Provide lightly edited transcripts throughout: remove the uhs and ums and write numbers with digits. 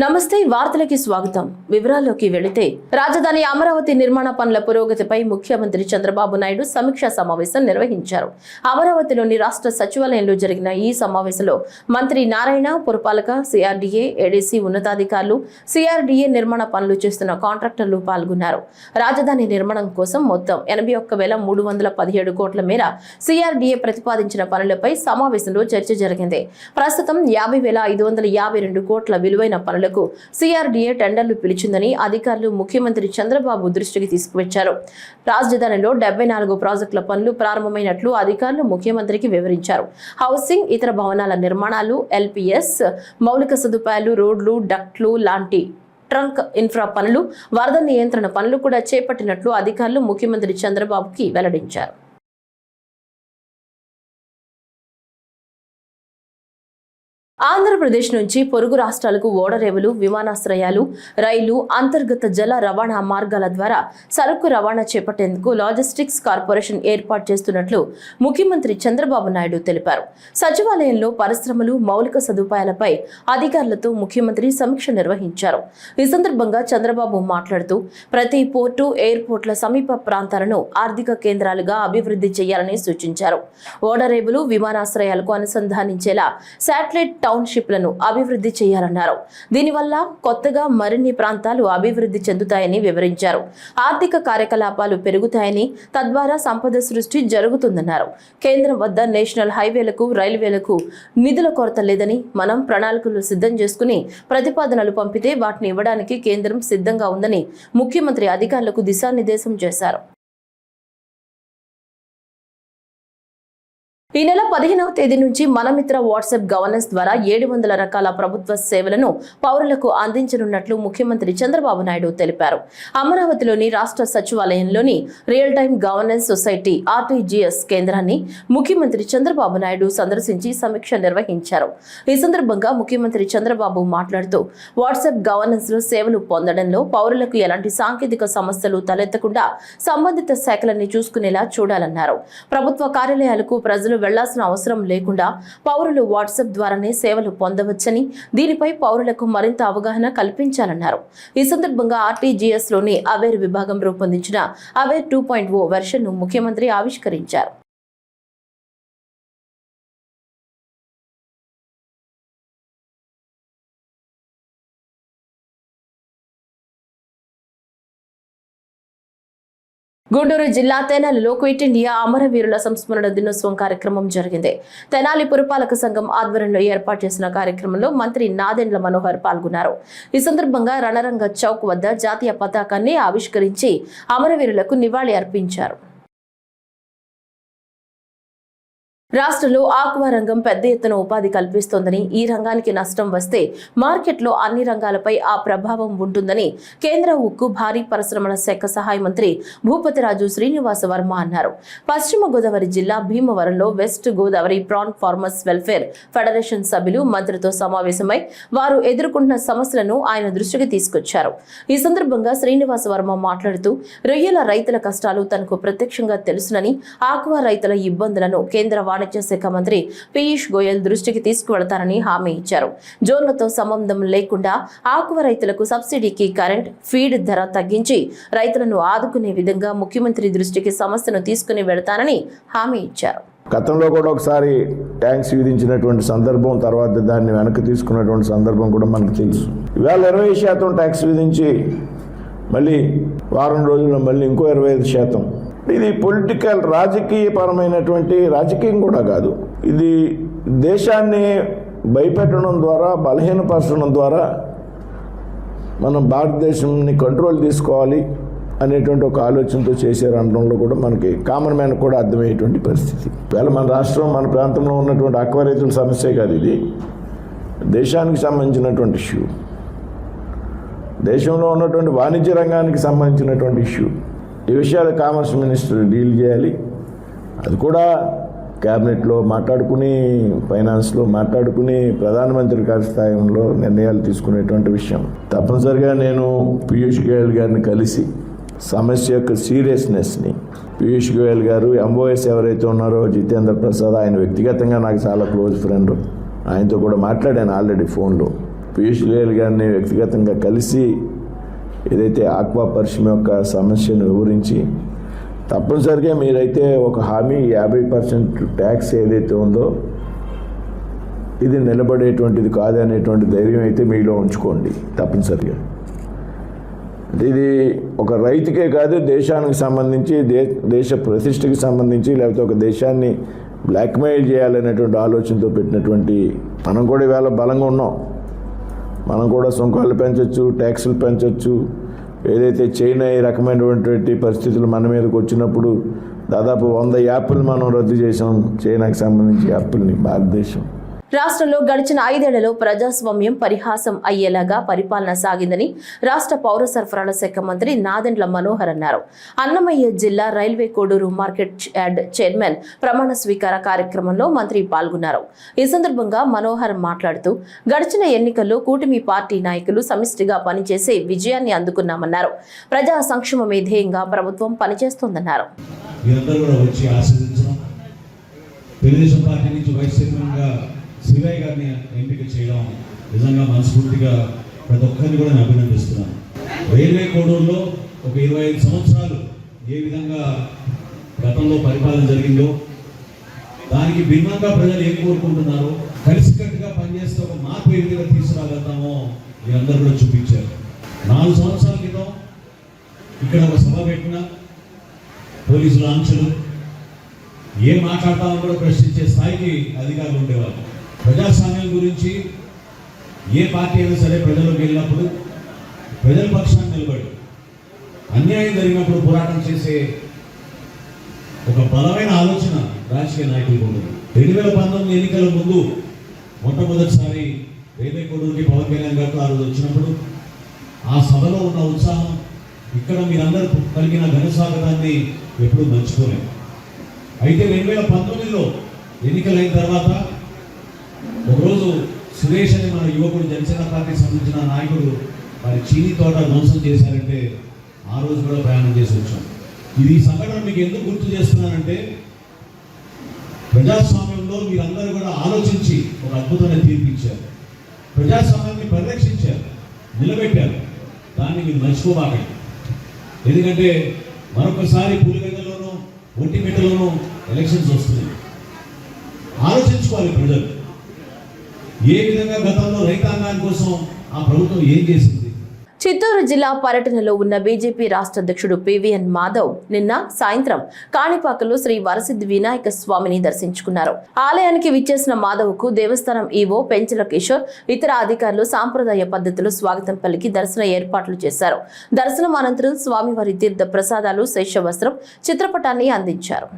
నమస్తే వార్తలకి స్వాగతం. వివరాల్లోకి వెళితే రాజధాని అమరావతి నిర్మాణ పనుల పురోగతిపై ముఖ్యమంత్రి చంద్రబాబు నాయుడు సమీక్షా సమావేశం నిర్వహించారు. అమరావతిలోని రాష్ట్ర సచివాలయంలో జరిగిన ఈ సమావేశంలో మంత్రి నారాయణ, పురపాలక, సిఆర్డీఏ, ఏడీసీ ఉన్నతాధికారులు, సిఆర్డీఏ నిర్మాణ పనులు చేస్తున్న కాంట్రాక్టర్లు పాల్గొన్నారు. రాజధాని నిర్మాణం కోసం మొత్తం 81,317 కోట్ల మేర సిఆర్డీఏ ప్రతిపాదించిన పనులపై సమావేశంలో చర్చ జరిగింది. ప్రస్తుతం 50,552 కోట్ల విలువైన పనులు సిఆర్డీఏ టెండర్లు పిలిచిందని అధికారులు ముఖ్యమంత్రి చంద్రబాబు దృష్టికి తీసుకువచ్చారు. రాజధానిలో 74 ప్రాజెక్టుల పనులు ప్రారంభమైనట్లు అధికారులు ముఖ్యమంత్రికి వివరించారు. హౌసింగ్, ఇతర భవనాల నిర్మాణాలు, ఎల్పీఎస్, మౌలిక సదుపాయాలు, రోడ్లు, డక్ట్లు లాంటి ట్రంక్ ఇన్ఫ్రా పనులు, వరద నియంత్రణ పనులు కూడా చేపట్టినట్లు అధికారులు ముఖ్యమంత్రి చంద్రబాబుకి వెల్లడించారు. ఆంధ్రప్రదేశ్ నుంచి పొరుగు రాష్ట్రాలకు ఓడరేవులు, విమానాశ్రయాలు, రైలు, అంతర్గత జల రవాణా మార్గాల ద్వారా సరుకు రవాణా చేపట్టేందుకు లాజిస్టిక్స్ కార్పొరేషన్ ఏర్పాటు చేస్తున్నట్లు ముఖ్యమంత్రి చంద్రబాబు నాయుడు తెలిపారు. సచివాలయంలో పరిశ్రమలు, మౌలిక సదుపాయాలపై అధికారులతో ముఖ్యమంత్రి సమీక్ష నిర్వహించారు. ఈ సందర్భంగా చంద్రబాబు మాట్లాడుతూ ప్రతి పోర్టు, ఎయిర్పోర్ట్ల సమీప ప్రాంతాలను ఆర్థిక కేంద్రాలుగా అభివృద్ధి చేయాలని సూచించారు. ఓడరేవులు, విమానాశ్రయాలకు అనుసంధానించేలా శాటిలైట్ టౌన్షిప్లను అభివృద్ధి చేయాలన్నారు. దీనివల్ల కొత్తగా మరిన్ని ప్రాంతాలు అభివృద్ధి చెందుతాయని వివరించారు. ఆర్థిక కార్యకలాపాలు పెరుగుతాయని, తద్వారా సంపద సృష్టి జరుగుతుందన్నారు. కేంద్రం వద్ద నేషనల్ హైవేలకు, రైల్వేలకు నిధుల కొరత లేదని, మనం ప్రణాళికలు సిద్ధం చేసుకుని ప్రతిపాదనలు పంపితే వాటిని ఇవ్వడానికి కేంద్రం సిద్ధంగా ఉందని ముఖ్యమంత్రి అధికారులకు దిశానిర్దేశం చేశారు. ఈ నెల 15వ తేదీ నుంచి మనమిత్ర వాట్సాప్ గవర్నెన్స్ ద్వారా 700 రకాల ప్రభుత్వ సేవలను పౌరులకు అందించనున్నట్లు ముఖ్యమంత్రి చంద్రబాబు నాయుడు తెలిపారు. అమరావతిలోని రాష్ట్ర సచివాలయంలోని real time governance society RTGS కేంద్రాన్ని ముఖ్యమంత్రి చంద్రబాబు నాయుడు సందర్శించి సమీక్ష నిర్వహించారు. ఈ సందర్భంగా ముఖ్యమంత్రి చంద్రబాబు మాట్లాడుతూ వాట్సాప్ గవర్నెన్స్ లో సేవలు పొందడంలో పౌరులకు ఎలాంటి సాంకేతిక సమస్యలు తలెత్తకుండా సంబంధిత శాఖలన్నీ చూసుకునేలా చూడాలన్నారు. ప్రభుత్వ కార్యాలయాలకు ప్రజలు వెళ్లాల్సిన అవసరం లేకుండా పౌరులు వాట్సాప్ ద్వారానే సేవలు పొందవచ్చని, దీనిపై పౌరులకు మరింత అవగాహన కల్పించాలన్నారు. ఈ సందర్భంగా ఆర్టీజీఎస్ లోని అవేర్ విభాగం రూపొందించిన అవేర్ 2.0 వెర్షన్ ను ముఖ్యమంత్రి ఆవిష్కరించారు. గుంటూరు జిల్లా తెనాలిలో క్విట్ ఇండియా అమరవీరుల సంస్మరణ దినోత్సవం కార్యక్రమం జరిగింది. తెనాలి పురపాలక సంఘం ఆధ్వర్యంలో ఏర్పాటు చేసిన కార్యక్రమంలో మంత్రి నాదెండ్ల మనోహర్ పాల్గొన్నారు. ఈ సందర్భంగా రణరంగ చౌక్ వద్ద జాతీయ పతాకాన్ని ఆవిష్కరించి అమరవీరులకు నివాళి అర్పించారు. రాష్ట్రంలో ఆక్వా రంగం పెద్ద ఎత్తున ఉపాధి కల్పిస్తోందని, ఈ రంగానికి నష్టం వస్తే మార్కెట్లో అన్ని రంగాలపై ఆ ప్రభావం ఉంటుందని కేంద్ర ఉక్కు, భారీ పరిశ్రమల శాఖ సహాయ మంత్రి భూపతిరాజు శ్రీనివాస వర్మ అన్నారు. పశ్చిమ గోదావరి జిల్లా భీమవరంలో west Godavari prawn farmers welfare federation సభ్యులు మంత్రితో సమావేశమై వారు ఎదుర్కొంటున్న సమస్యలను ఆయన దృష్టికి తీసుకొచ్చారు. ఈ సందర్భంగా శ్రీనివాస వర్మ మాట్లాడుతూ రొయ్యల రైతుల కష్టాలు తనకు ప్రత్యక్షంగా తెలుసునని, ఆక్వా రైతుల ఇబ్బందులను కేంద్ర వాణిజ్య శాఖ మంత్రి పీయూష్ గోయల్ దృష్టికి తీసుకువెళతారని హామీ ఇచ్చారు. జోన్లతో సంబంధం లేకుండా ఆక్వా రైతులకు సబ్సిడీకి కరెంట్, ఫీడ్ ధర తగ్గించి రైతులను ఆదుకునే విధంగా ముఖ్యమంత్రి దృష్టికి సమస్యను తీసుకుని వెళతానని హామీ ఇచ్చారు. గతంలో కూడా ఒకసారి ట్యాక్స్ విధించినటువంటి సందర్భం, తర్వాత దాన్ని వెనక్కి తీసుకున్నటువంటి సందర్భం కూడా మనకు తెలుసు. ఇవాళ 20% ట్యాక్స్ విధించి మళ్ళీ వారం రోజుల్లో మళ్ళీ ఇంకో 25%. ఇది పొలిటికల్, రాజకీయపరమైనటువంటి, రాజకీయం కూడా కాదు, ఇది దేశాన్ని భయపెట్టడం ద్వారా, బలహీనపరచడం ద్వారా మనం భారతదేశాన్ని కంట్రోల్ తీసుకోవాలి అనేటువంటి ఒక ఆలోచనతో చేశారనడంలో కూడా మనకి కామన్ మ్యాన్ కూడా అర్థమయ్యేటువంటి పరిస్థితి. ఇవాళ మన రాష్ట్రం, మన ప్రాంతంలో ఉన్నటువంటి ఆక్వా రైతుల సమస్య కాదు, ఇది దేశానికి సంబంధించినటువంటి ఇష్యూ, దేశంలో ఉన్నటువంటి వాణిజ్య రంగానికి సంబంధించినటువంటి ఇష్యూ. ఈ విషయాలు కామర్స్ మినిస్టర్ డీల్ చేయాలి. అది కూడా క్యాబినెట్లో మాట్లాడుకుని, ఫైనాన్స్లో మాట్లాడుకుని, ప్రధానమంత్రి గారి స్థాయిలో నిర్ణయాలు తీసుకునేటువంటి విషయం. తప్పనిసరిగా నేను పీయూష్ గోయల్ గారిని కలిసి సమస్య యొక్క సీరియస్నెస్ని, పీయూష్ గోయల్ గారు ఎంఓఎస్ ఎవరైతే ఉన్నారో జితేంద్ర ప్రసాద్, ఆయన వ్యక్తిగతంగా నాకు చాలా క్లోజ్ ఫ్రెండ్, ఆయనతో కూడా మాట్లాడాను ఆల్రెడీ ఫోన్లో. పీయూష్ గోయల్ గారిని వ్యక్తిగతంగా కలిసి ఏదైతే ఆక్వా పరిశ్రమ యొక్క సమస్యను వివరించి తప్పనిసరిగా మీరైతే ఒక హామీ 50% ట్యాక్స్ ఏదైతే ఉందో ఇది నిలబడేటువంటిది కాదనేటువంటి ధైర్యం అయితే మీలో ఉంచుకోండి తప్పనిసరిగా. అంటే ఇది ఒక రైతుకే కాదు, దేశానికి సంబంధించి దేశ ప్రతిష్టకి సంబంధించి లేకపోతే ఒక దేశాన్ని బ్లాక్మెయిల్ చేయాలనేటువంటి ఆలోచనతో పెట్టినటువంటి, మనం కూడా ఇవాళ బలంగా ఉన్నాం, మనం కూడా సుంకాలు పెంచవచ్చు, ట్యాక్సులు పెంచవచ్చు. ఏదైతే చైనా ఈ రకమైనటువంటి పరిస్థితులు మన మీదకి వచ్చినప్పుడు దాదాపు 100 యాప్లు మనం రద్దు చేసాం, చైనాకి సంబంధించి యాప్ల్ని భారతదేశం. రాష్ట్రంలో గడిచిన 5 ఏళ్లలో ప్రజాస్వామ్యం పరిహాసం అయ్యేలాగా పరిపాలన సాగిందని రాష్ట్ర పౌర సరఫరాల శాఖ మంత్రి నాదెండ్ల మనోహర్ అన్నారు. అన్నమయ్య జిల్లా railway Koduru market yard chairman ప్రమాణ స్వీకార కార్యక్రమంలో మంత్రి పాల్గొన్నారు. ఈ సందర్భంగా మనోహర్ మాట్లాడుతూ గడిచిన ఎన్నికల్లో కూటమి పార్టీ నాయకులు సమిష్టిగా పనిచేసే విజయాన్ని అందుకున్నామన్నారు. ప్రజా సంక్షేమమే ధ్యేయంగా ప్రభుత్వం పనిచేస్తోందన్నారు. శివయ్య గారిని ఎంపిక చేయడం నిజంగా మనస్ఫూర్తిగా ప్రతి ఒక్కరిని కూడా నేను అభినందిస్తున్నాను. రైల్వే కోడూరులో ఒక 25 సంవత్సరాలు ఏ విధంగా గతంలో పరిపాలన జరిగిందో దానికి భిన్నంగా ప్రజలు ఏం కోరుకుంటున్నారో, కలిసికట్టుగా పనిచేస్తే ఒక మార్పు ఏ విధంగా తీసుకురాగలుగుతామో మీరందరూ కూడా చూపించారు. 4 సంవత్సరాల క్రితం ఇక్కడ ఒక సభ పెట్టిన పోలీసుల ఆంక్షలు ఏం మాట్లాడతామో కూడా ప్రశ్నించే స్థాయికి అధికారులు ఉండేవారు. ప్రజాస్వామ్యం గురించి ఏ పార్టీ అయినా సరే ప్రజలకు వెళ్ళినప్పుడు ప్రజల పక్షాన్ని నిలబడి అన్యాయం జరిగినప్పుడు పోరాటం చేసే ఒక బలమైన ఆలోచన రాజకీయ నాయకులకు ఉంది. 2019 ఎన్నికల ముందు మొట్టమొదటిసారి రైల్వే కోడూరుకి పవన్ కళ్యాణ్ గారు ఆ రోజు వచ్చినప్పుడు ఆ సభలో ఉన్న ఉత్సాహం, ఇక్కడ మీరందరూ కలిగిన ఘన స్వాగతాన్ని ఎప్పుడూ మర్చిపోలేము. అయితే 2019లో ఎన్నికలైన తర్వాత ఒకరోజు సురేష్ అని మన యువకుడు జనసేన పార్టీకి సంబంధించిన నాయకుడు వారి చీనీ తోట ధ్వంసం చేశారంటే ఆ రోజు కూడా ప్రయాణం చేసి వచ్చాం. ఇది సంఘటన మీకు ఎందుకు గుర్తు చేస్తున్నానంటే ప్రజాస్వామ్యంలో మీరందరూ కూడా ఆలోచించి ఒక అద్భుతమైన తీర్పు ఇచ్చారు, ప్రజాస్వామ్యాన్ని పరిరక్షించారు, నిలబెట్టారు. దాన్ని మీరు మర్చిపోబాకండి. ఎందుకంటే మరొకసారి పులివెందులోనూ ఒంటిమిట్టలోనూ ఎలక్షన్స్ వస్తున్నాయి. ఆలోచించుకోవాలి ప్రజలు ఏ విధంగా గతంలో రైతాంగాని కోసం ఆ ప్రభుత్వం ఏం చేసింది. చిత్తూరు జిల్లా పర్యటనలో ఉన్న బీజేపీ రాష్ట్ర అధ్యక్షుడు పివిఎన్ మాధవ్ నిన్న సాయంత్రం కాణిపాకలో శ్రీ వరసిద్ధి వినాయక స్వామిని దర్శించుకున్నారు. ఆలయానికి విచ్చేసిన మాధవ్కు దేవస్థానం ఈవో పెంచల కిషోర్, ఇతర అధికారులు సాంప్రదాయ పద్ధతిలో స్వాగతం పలికి దర్శన ఏర్పాట్లు చేశారు. దర్శనం అనంతరం స్వామివారి తీర్థ ప్రసాదాలు, శేషవస్త్రం, చిత్రపటాన్ని అందించారు.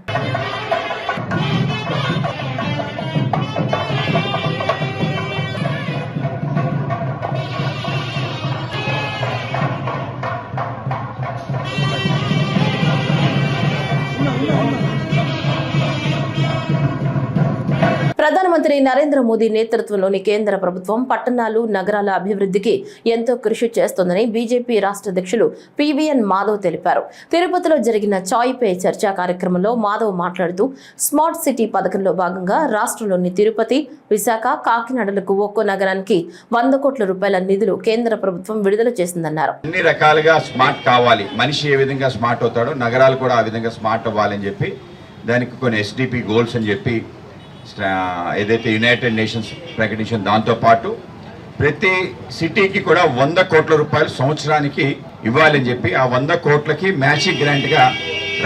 ప్రధానమంత్రి నరేంద్ర మోదీ నేతృత్వంలోని కేంద్ర ప్రభుత్వం పట్టణాలు, నగరాల అభివృద్ధికి ఎంతో కృషి చేస్తోందని బీజేపీ రాష్ట్ర అధ్యక్షులు పివిఎన్ మాధవ్ తెలిపారు. తిరుపతిలో జరిగిన చాయ్ పే చర్చా కార్యక్రమంలో మాధవ్ మాట్లాడుతూ స్మార్ట్ సిటీ పథకంలో భాగంగా రాష్ట్రంలోని తిరుపతి, విశాఖ, కాకినాడలకు ఒక్కో నగరానికి 100 కోట్ల రూపాయల నిధులు కేంద్ర ప్రభుత్వం విడుదల చేసిందన్నారు. అన్ని రకాలుగా స్మార్ట్ కావాలి, మనిషి ఏ విధంగా స్మార్ట్ అవుతాడో నగరాలు కూడా ఆ విధంగా స్మార్ట్ అవ్వాలని చెప్పి దానికి కొన్ని ఎస్డిపి గోల్స్ అని చెప్పి ఏదైతే యునైటెడ్ నేషన్స్ ప్రకటించిన దాంతోపాటు ప్రతి సిటీకి కూడా 100 కోట్ల రూపాయలు సంవత్సరానికి ఇవ్వాలని చెప్పి ఆ 100 కోట్లకి మ్యాచింగ్ గ్రాంట్గా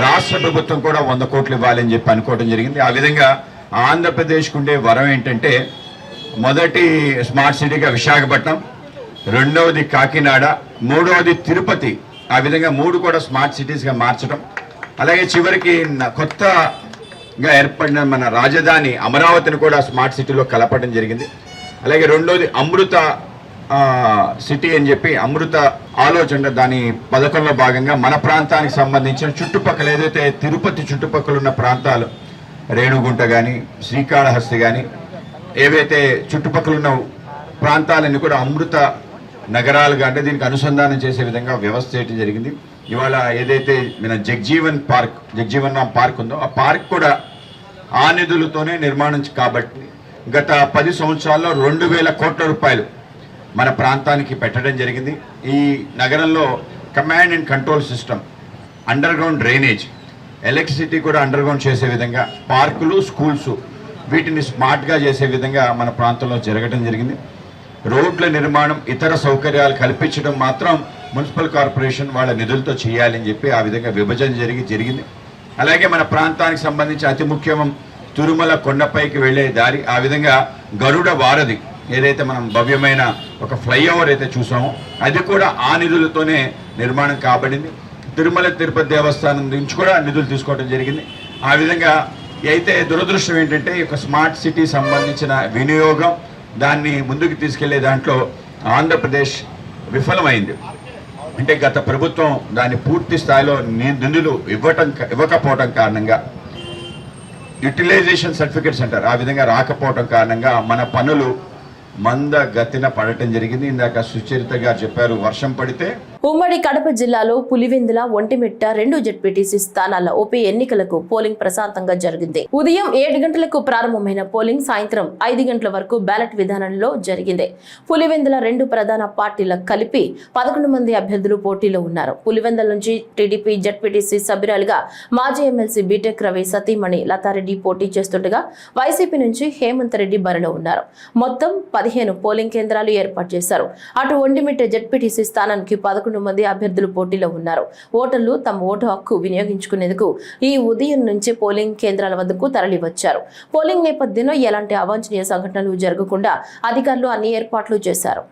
రాష్ట్ర ప్రభుత్వం కూడా 100 కోట్లు ఇవ్వాలని చెప్పి అనుకోవడం జరిగింది. ఆ విధంగా ఆంధ్రప్రదేశ్కు ఉండే వరం ఏంటంటే మొదటి స్మార్ట్ సిటీగా విశాఖపట్నం, రెండవది కాకినాడ, మూడవది తిరుపతి. ఆ విధంగా 3 కూడా స్మార్ట్ సిటీస్గా మార్చడం, అలాగే చివరికి కొత్తగా ఏర్పడిన మన రాజధాని అమరావతిని కూడా స్మార్ట్ సిటీలో కలపడం జరిగింది. అలాగే రెండోది అమృత సిటీ అని చెప్పి అమృత ఆలోచన దాని పథకంలో భాగంగా మన ప్రాంతానికి సంబంధించిన చుట్టుపక్కల ఏదైతే తిరుపతి చుట్టుపక్కల ఉన్న ప్రాంతాలు రేణుగుంట కానీ శ్రీకాళహస్తి కానీ ఏవైతే చుట్టుపక్కల ఉన్న ప్రాంతాలన్నీ కూడా అమృత నగరాలుగా అంటే దీనికి అనుసంధానం చేసే విధంగా వ్యవస్థ చేయడం జరిగింది. ఇవాళ ఏదైతే మన జగ్జీవన్ రామ్ పార్క్ ఉందో ఆ పార్క్ కూడా ఆ నిధులతోనే నిర్మాణం కాబట్టి గత 10 సంవత్సరాల్లో 2000 కోట్ల రూపాయలు మన ప్రాంతానికి పెట్టడం జరిగింది. ఈ నగరంలో command and control system, under ground drainage, electricity కూడా అండర్ గ్రౌండ్ చేసే విధంగా, పార్కులు, స్కూల్స్ వీటిని స్మార్ట్గా చేసే విధంగా మన ప్రాంతంలో జరగడం జరిగింది. రోడ్ల నిర్మాణం, ఇతర సౌకర్యాలు కల్పించడం మాత్రం మున్సిపల్ కార్పొరేషన్ వాళ్ళ నిధులతో చేయాలని చెప్పి ఆ విధంగా విభజన జరిగింది. అలాగే మన ప్రాంతానికి సంబంధించి అతి ముఖ్యం తిరుమల కొండపైకి వెళ్ళే దారి, ఆ విధంగా గరుడ వారధి ఏదైతే మనం భవ్యమైన ఒక ఫ్లైఓవర్ అయితే చూసామో అది కూడా ఆ నిధులతోనే నిర్మాణం కాబడింది. తిరుమల తిరుపతి దేవస్థానం నుంచి కూడా నిధులు తీసుకోవడం జరిగింది. ఆ విధంగా అయితే దురదృష్టం ఏంటంటే ఒక స్మార్ట్ సిటీ సంబంధించిన వినియోగం, దాన్ని ముందుకు తీసుకెళ్లే దాంట్లో ఆంధ్రప్రదేశ్ విఫలమైంది. అంటే గత ప్రభుత్వం దాన్ని పూర్తి స్థాయిలో నిధులు ఇవ్వకపోవడం కారణంగా, యూటిలైజేషన్ సర్టిఫికేట్స్ అంటారు, ఆ విధంగా రాకపోవడం కారణంగా మన పనులు మంద గతిన పడటం జరిగింది. ఇందాక సుచరిత గారు చెప్పారు, వర్షం పడితే. ఉమ్మడి కడప జిల్లాలో పులివెందుల, ఒంటిమిట్ట 2 జెడ్పీటీసీ స్థానాల ఉప ఎన్నికలకు పోలింగ్ ప్రశాంతంగా జరిగింది. ఉదయం 7 గంటలకు ప్రారంభమైన పోలింగ్ సాయంత్రం 5 గంటల వరకు బ్యాలెట్ విధానంలో జరిగింది. పులివెందుల 2 ప్రధాన పార్టీలకు కలిపి 11 మంది అభ్యర్థులు పోటీలో ఉన్నారు. పులివెందుల నుంచి టీడీపీ జెడ్పీటీసీ సభ్యురాలుగా మాజీ ఎమ్మెల్సీ బీటెక్ రవి సతీమణి లతారెడ్డి పోటీ చేస్తుండగా వైసీపీ నుంచి హేమంత్ రెడ్డి బరిలో ఉన్నారు. మొత్తం 15 పోలింగ్ కేంద్రాలు ఏర్పాటు చేశారు. అటు ఒంటిమిట్ట జెడ్పీటీసీ స్థానానికి 11 మంది అభ్యర్థులు పోటీలో ఉన్నారు. ఓటర్లు తమ ఓటు హక్కు వినియోగించుకునేందుకు ఈ ఉదయం నుంచి పోలింగ్ కేంద్రాల వద్దకు తరలి వచ్చారు. పోలింగ్ నేపథ్యంలో ఎలాంటి అవాంఛనీయ సంఘటనలు జరగకుండా అధికారులు అన్ని ఏర్పాట్లు చేశారు.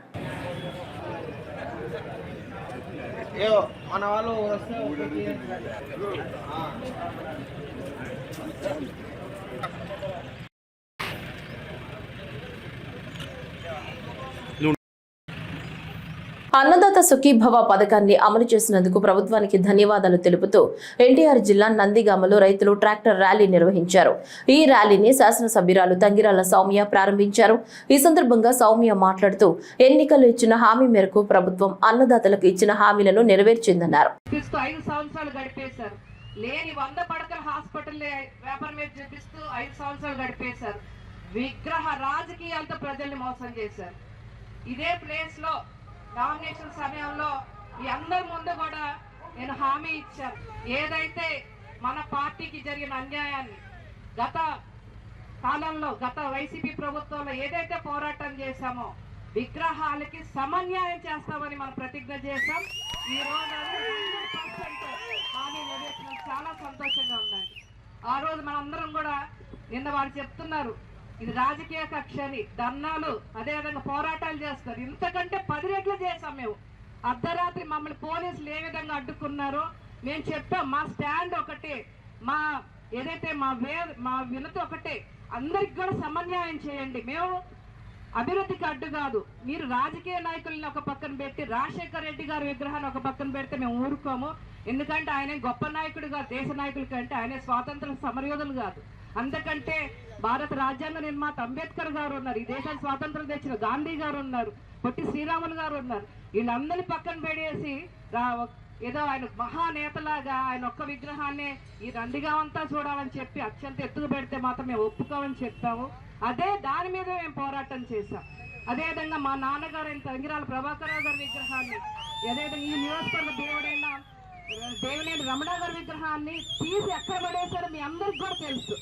అన్నదాత సుఖీభవ పథకాన్ని అమలు చేసినందుకు ప్రభుత్వానికి ధన్యవాదాలు తెలుపుతూ ఎన్టీఆర్ జిల్లా నందిగామలో రైతులు ట్రాక్టర్ ర్యాలీ నిర్వహించారు. ఈ ర్యాలీని శాసనసభ్యురాలు తంగిరాల సౌమ్య ప్రారంభించారు. ఈ సందర్భంగా సౌమ్య మాట్లాడుతూ ఎన్నికల్లో ఇచ్చిన హామీ మేరకు ప్రభుత్వం అన్నదాతలకు ఇచ్చిన హామీలను నెరవేర్చిందన్నారు. 5 సంవత్సరాలు గడిపేశారు. లేని 100 పడకల హాస్పిటల్ వ్యాపారం మీద చూపిస్తూ 5 సంవత్సరాలు గడిపేశారు. విగ్రహ రాజకీయాలతో ప్రజల్ని మోసం చేశారు. ఇదే ప్లేస్ లో నామినేషన్ సమయంలో మీ అందరి ముందు కూడా నేను హామీ ఇచ్చాను. ఏదైతే మన పార్టీకి జరిగిన అన్యాయాన్ని గత కాలంలో, గత వైసీపీ ప్రభుత్వంలో ఏదైతే పోరాటం చేశామో విగ్రహాలకి సమన్యాయం చేస్తామని మనం ప్రతిజ్ఞ చేశాం. ఈ రోజు 100% హామీ నెరవేర్చడం చాలా సంతోషంగా ఉందండి. ఆ రోజు మనందరం కూడా నిన్న వాళ్ళు చెప్తున్నారు, ఇది రాజకీయ కక్ష అని, ధర్నాలు అదేవిధంగా పోరాటాలు చేస్తారు. ఇంతకంటే 10 రెట్లు చేశాం మేము. అర్ధరాత్రి మమ్మల్ని పోలీసులు ఏ విధంగా అడ్డుకున్నారో మేము చెప్పాం. మా స్టాండ్ ఒకటే, మా ఏదైతే మా వినతి ఒకటే, అందరికి కూడా సమన్యాయం చేయండి. మేము అభివృద్ధికి అడ్డు కాదు. మీరు రాజకీయ నాయకుల్ని ఒక పక్కన పెట్టి రాజశేఖర రెడ్డి గారి విగ్రహాన్ని ఒక పక్కన పెడితే మేము ఊరుకోము. ఎందుకంటే ఆయన గొప్ప నాయకుడు కాదు, దేశ నాయకుల కంటే ఆయన స్వాతంత్ర సమరయోధులు కాదు. అందుకంటే భారత రాజ్యాంగ నిర్మాత అంబేద్కర్ గారు ఉన్నారు, ఈ దేశానికి స్వాతంత్రం తెచ్చిన గాంధీ గారు ఉన్నారు, పొట్టి శ్రీరాములు గారు ఉన్నారు. వీళ్ళందరినీ పక్కన పెడేసి ఏదో ఆయన మహానేతలాగా ఆయన ఒక్క విగ్రహాన్ని ఈ నందిగామంతా చూడాలని చెప్పి అత్యంత ఎత్తుకు పెడితే మాత్రం మేము ఒప్పుకోమని చెప్పాము. అదే దాని మీద మేము పోరాటం చేశాం. అదేవిధంగా మా నాన్నగారు అయిన తంగిరాల ప్రభాకరరావు గారి విగ్రహాన్ని, అదేవిధంగా ఈ నియోజకవర్గ దేవుడైన దేవినేని రమణ గారి విగ్రహాన్ని తీసి ఎక్కడ పడేశారో మీ అందరికి కూడా తెలుసు.